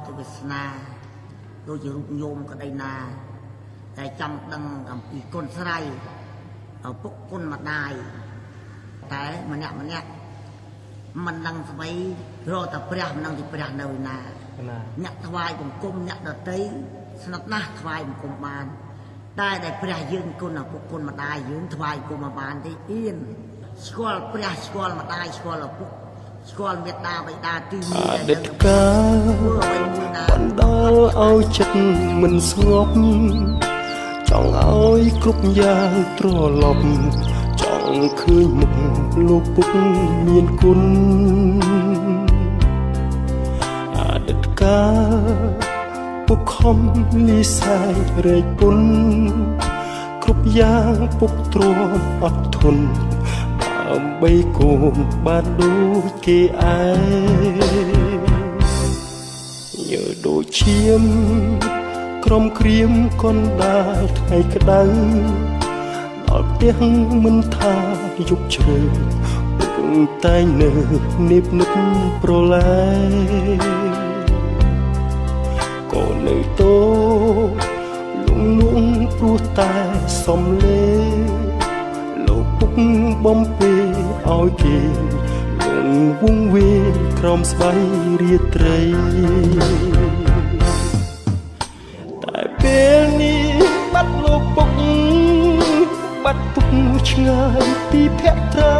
ទៅវាសនាដូចជារូបញោមក្តីណាតែចង់ដឹងអំពីគុណស្រ័យឪពុកគុណម្ដាយតែម្នាក់មិនដឹងស្បីរកតែព្រះមិនដឹងទីព្រះនៅណាអ្នកថ្វាយបង្គំអ្នកដតីស្និទ្ធណាស់ថ្វាយបង្គំបានតែព្រះយើងគុណឪពុកគុណម្ដាយយើងថ្វាយគុំមកបានទេអៀនស្គាល់ព្រះស្គាល់ម្ដាយស្គាល់ឪពុកស្គាល់មេត្តាបិតាទីនេះអតីតកាលបណ្ដាលឲ្យចិត្តមិនស្ងប់ចង់ឲ្យគ្រប់យ៉ាងត្រឡប់ចង់ឃើញមុខលោកពុកមានគុណអតីតកាលពុកខំលីសាយរែកពុនគ្រប់យ៉ាងពុកទ្រាំអត់ធន់ដើម្បីកូនបានដូចគេឯងយើដូចឈាមក្រុមក្រៀមកុនដាលថ្ងៃក្តៅដល់ផ្ទះមិនថាយប់ជ្រៅពុកតែងនៅនិបនិបប្រឡែក៏នៅតូលងព្រោះតែសំលេលោកពុកបំពេឲ្យគេលងវងវេក្រោមស្បៃរាត្រីតែពេលនេះបាត់លោកពុកបាត់ពុកឆ្ងាយពីភក្ត្រា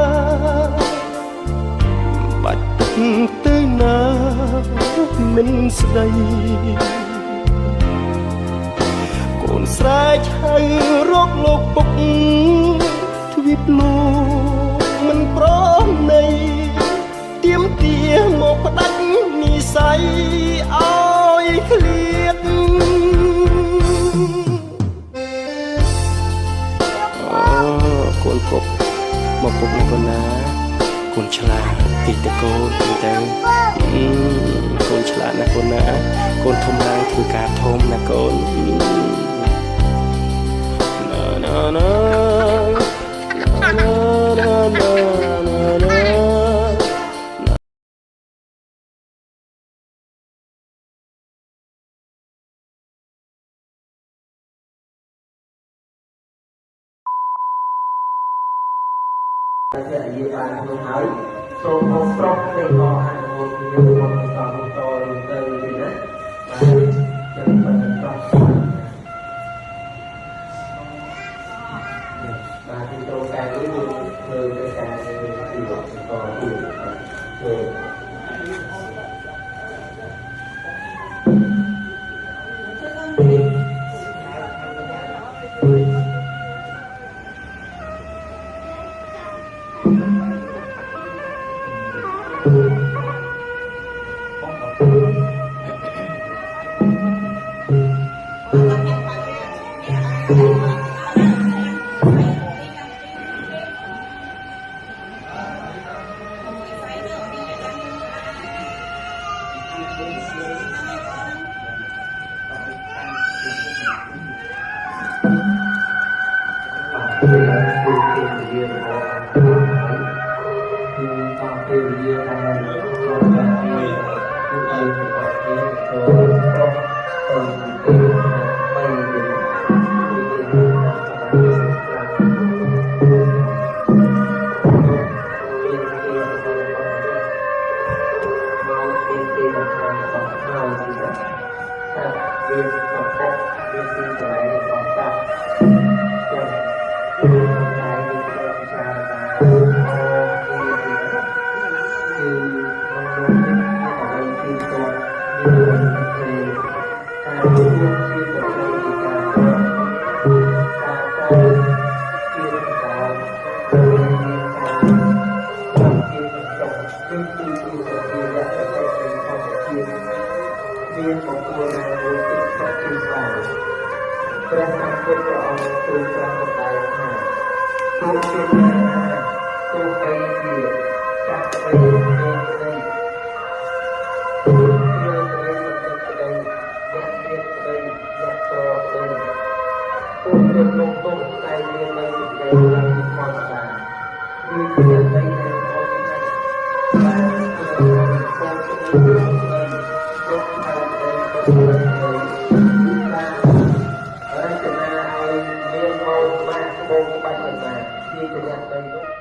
បាត់ពុកទៅណាមិនស្ដីកូនស្រែកហៅរកលោកពុកទ្វីបលោកមិនប្រណីទៀមទាមកផ្ដាច់និស័យឲ្យឃ្លាតកូនពុកមកពុកណាកូនណាកូនឆ្លាតតិចតកូនទៅកូនឆ្លាតណាកូនណាកូនធំឡើងធ្វើការធំណាកូនណាតែនិយាយបានខ្លួនហើយសូមមកស្រុកទេក៏អនុមោទនាមកតាមតទៅទៅណាបាទចឹងប៉ុណ្ណឹងបាទបាទទីត្រូវការនេះធ្វើទៅការទីវត្តតទៀតធ្វើ ក្បូរក្បាច់មិនបានជាជាអ្នកទៅ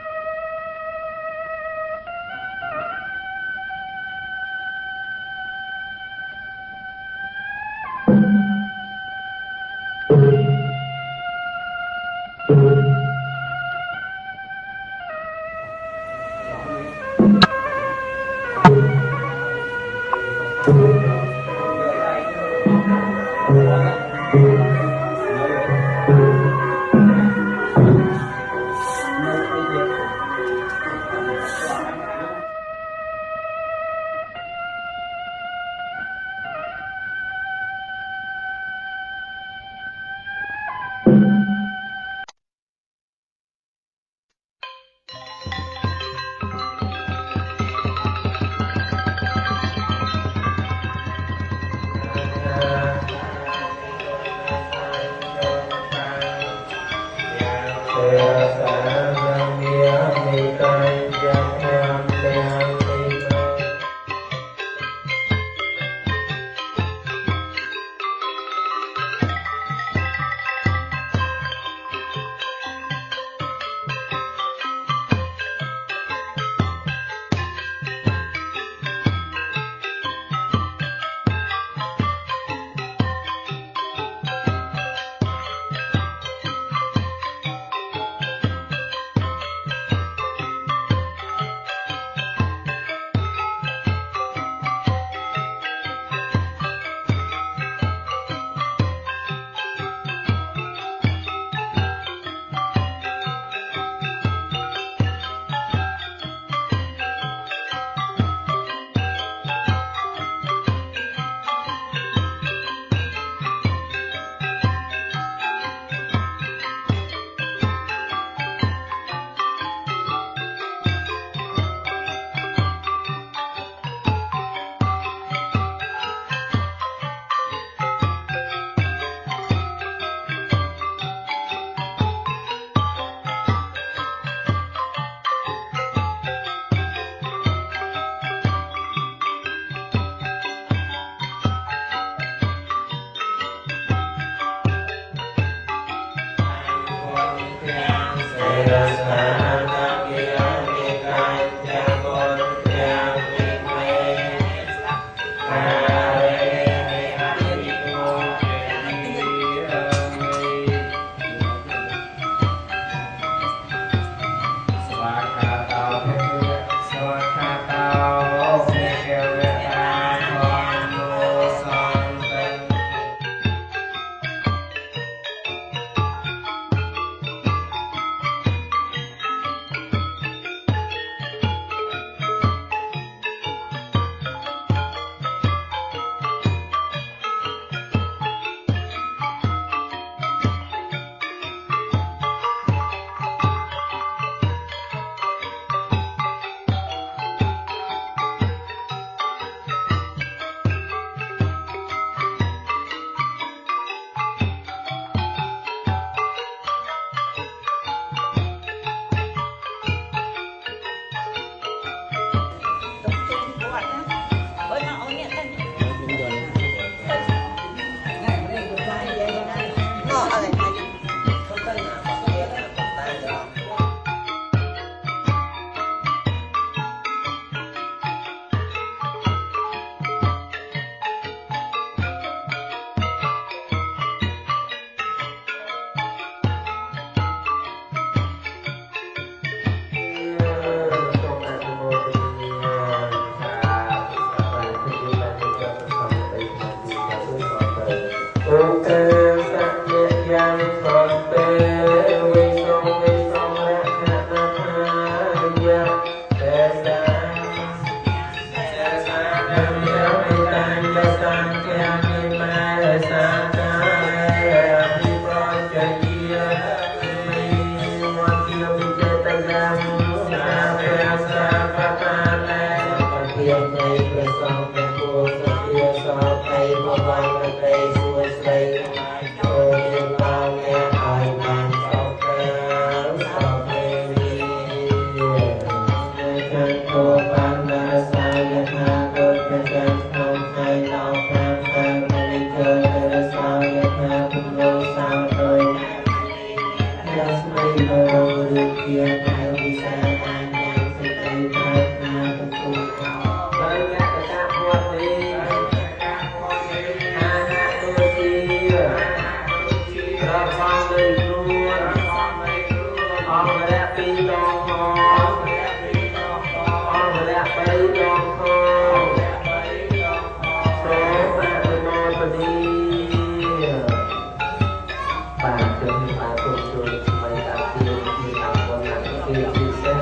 ជួយស្មីតាពីពីតាមคนណាពីពិសេស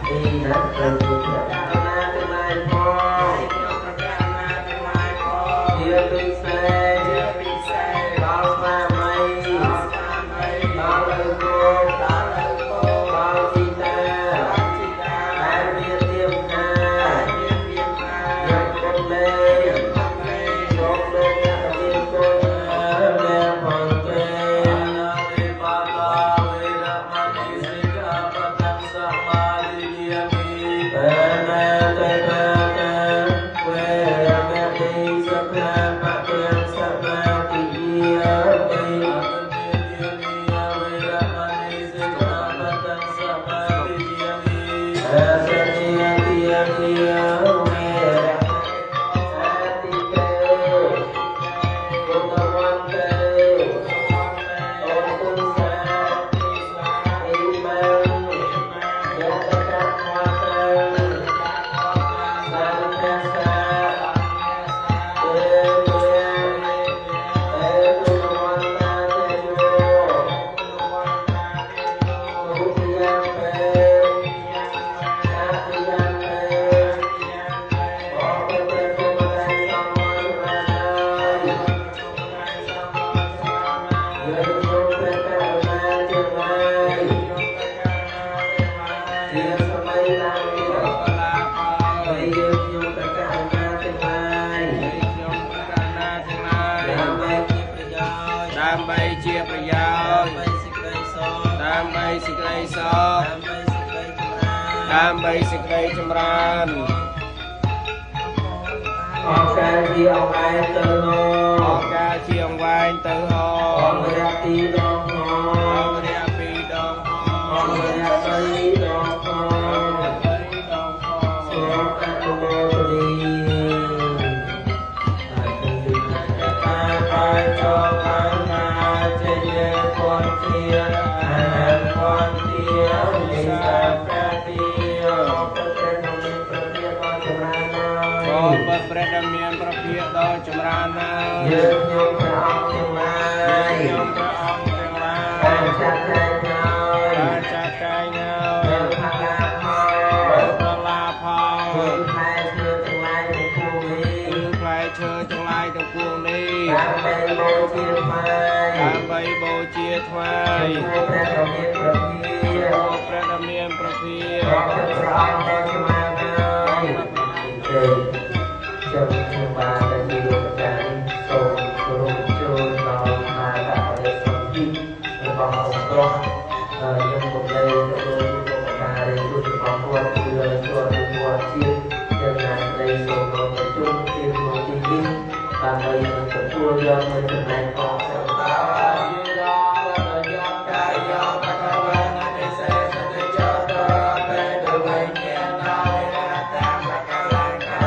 ពីណាទៅជួយប្រាក់ណាទៅណៃផងជាពិសេសដល់ស្មារតីដល់លើគោដល់ជីតាហើយមានទៀមណាយកគុំលេយកលើអ្នកមានគុំលែផងទេទេបាតាវេរមណីសិក្ខាបទំសមាទិយាមិទេណាទេណាវេរមណីសិក្ខាបទំសមាទិយាមិដើម្បីជាប្រយោជន៍ដើម្បីសេចក្តីសុខដើម្បីសេចក្តីចម្រើនអង្ការជាអង្វែងទៅហោអង្ការជាអង្វែងទៅហោអង្រៈពីរដងហោអង្រៈពីរដងហោអង្រៈបីដងហោសូមអនុមោទនីព្រះដែលមានប្រភាកដ៏ចម្រើនណាស់យើងខ្ញុំព្រះអង្គទាំងឡាយខ្ញុំព្រះអង្គទាំងឡាយបានចាត់ចែងហើយបានផលាផលគឺផ្លែឈើទាំងឡាយទាំងពួងនេះផ្លែឈើទាំងឡាយទាំងពួងនេះដើម្បីបូជាថ្វាយព្រះដ៏មានប្រភាកព្រះអង្គដ៏ចម្រើនណាស់ចំខ្ញុំបានតែជាលោកអាចារ្យសូមគោរពចូលដល់អារៈរិទ្ធិរបស់អង្គទ្រង់យើងគំលេងទៅលោកអាចារ្យរូបរបស់គាត់គឺចូលទៅគាត់ជាតិយើងបានលេងសូមមកប្រជុំជាក្នុងទីនេះដើម្បីនឹងទទួលយកនៅចំណែកផងសម្រាប់យកកាយយកបកវេណតិសេសតិចតរតេទវេញាណោរតាបកលាកា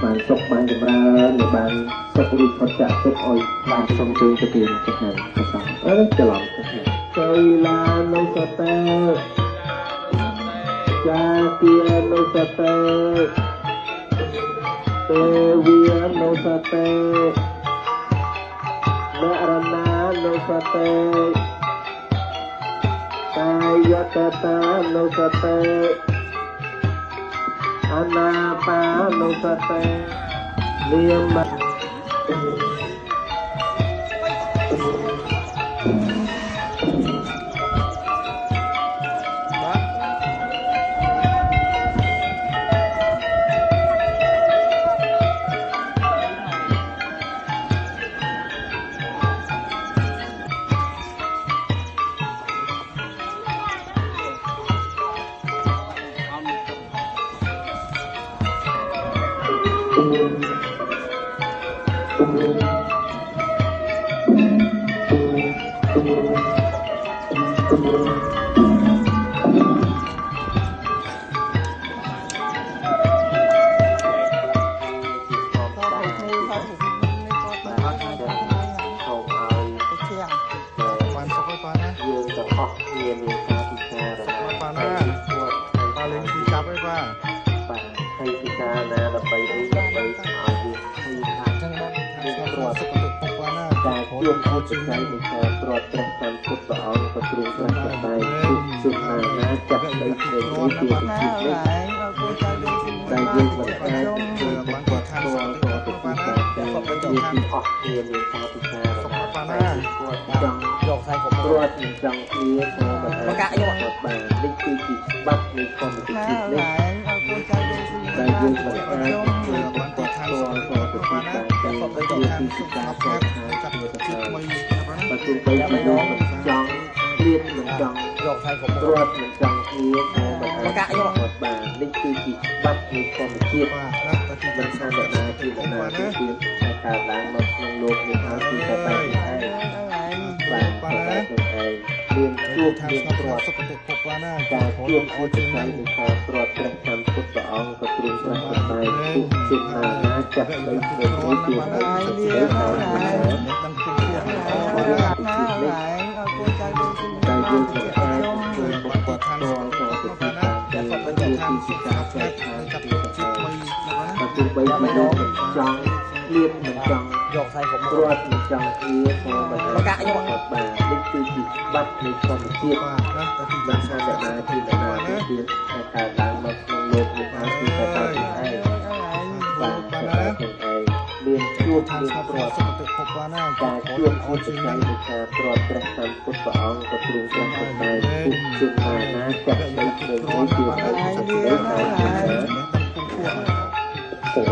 បានសុខបានចម្រើននៅបានសុខរីកផុតចាកទុក្ខឲ្យបានសំជើងទៅគេទៅខាងប្រសងច្រឡំទៅខាងទៅឡានៅសតេចាទានៅសតេទេវីនៅសតេមរណានៅសតេកាយតតានៅសតេអនាបានុសតិនាម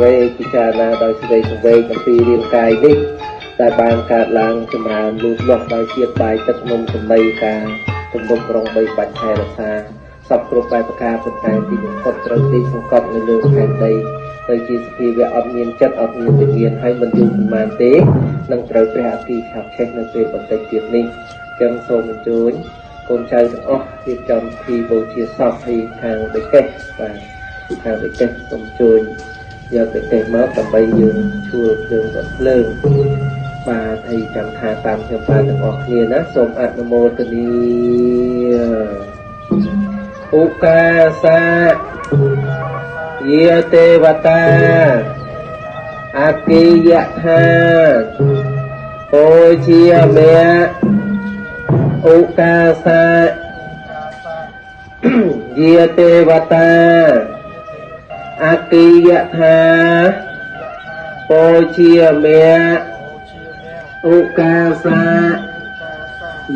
វេពិចារណាដោយសេចក្តីសង្វេគអំពីរាងកាយនេះដែលបានកើតឡើងចម្រើនលូតលាស់ដោយជាតិបាយទឹកនំចំណីការទំនុកក្រុងបីបាច់ថែរក្សាសពគ្រប់បែបប្រការប៉ុន្តែទីបំផុតត្រូវទីសង្កត់នៅលើផែនដីទៅជាសភាវៈអត់មានចិត្តអត់មានវិញ្ញាណហើយមិនយូរប៉ុន្មានទេនឹងត្រូវព្រះអគិឆាប់ឆេះនៅពេលបន្តិចទៀតនេះចឹងសូមអញ្ជើញកូនចៅទាំងអស់រៀបចំពិធីបូជាសពពីខាងបេកេះបាទខាងបេកេះសូមអញ្ជើញយកបេកេះមកដើម្បីយើងឈួលភ្លើងដល់ភ្លើងបាទហើយចាំថាតាមខ្ញុំបាទទាំងអស់គ្នាណាសូមអនុមោទនាឧកាសាយាទេវតាអគិយថាពោជាមេឧកាសាយាទេវតាអគិយថាពោជាមេឧកាសា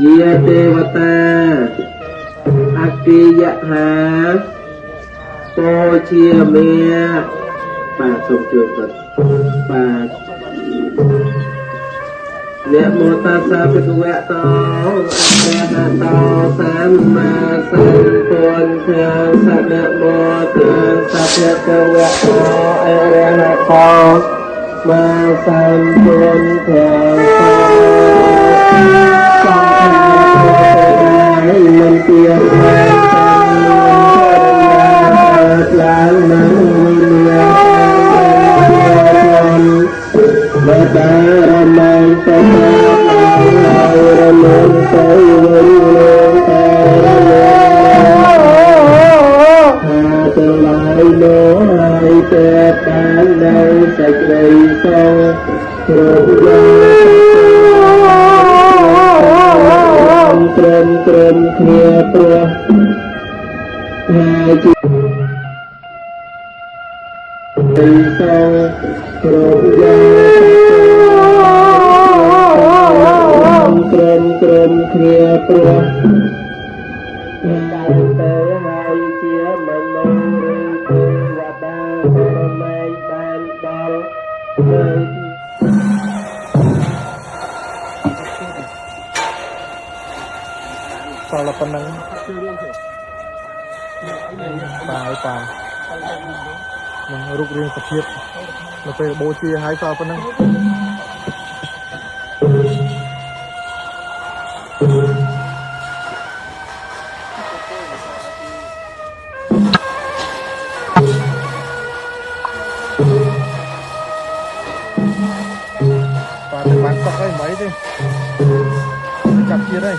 យាទេវតាអគិយថាពោជាមេបាទសូមជួយគាត់បាទនមោតាសាភិក្ខវៈតោអរហតោសម្មាសម្ពុទ្ធัสสะនមោតាសាភិក្ខវៈតោអរហតោមាសម្ពុទ្ធัสสะមិនពីឡើងនឹងវិញ្ញាណបតារមៃតរមៃទៅវិញតែទៅឡើយនោះហើយតែបាននៅសេចក្តីសុខគ្រប់យ៉ាងត្រឹមគ្នាព្រោះហើយជាគ្រប់យ៉ាងត្រឹមគ្នាព្រោះតាមទៅហើយជាមនុស្សឬទេវតាបរមីបានដល់នៅសល់ប៉ុណ្ណឹងបាទនឹងរូបរាងសភាពនៅពេលបូជាហើយសល់ប៉ុណ្ណឹង tóc đây mấy đi chặt kia đây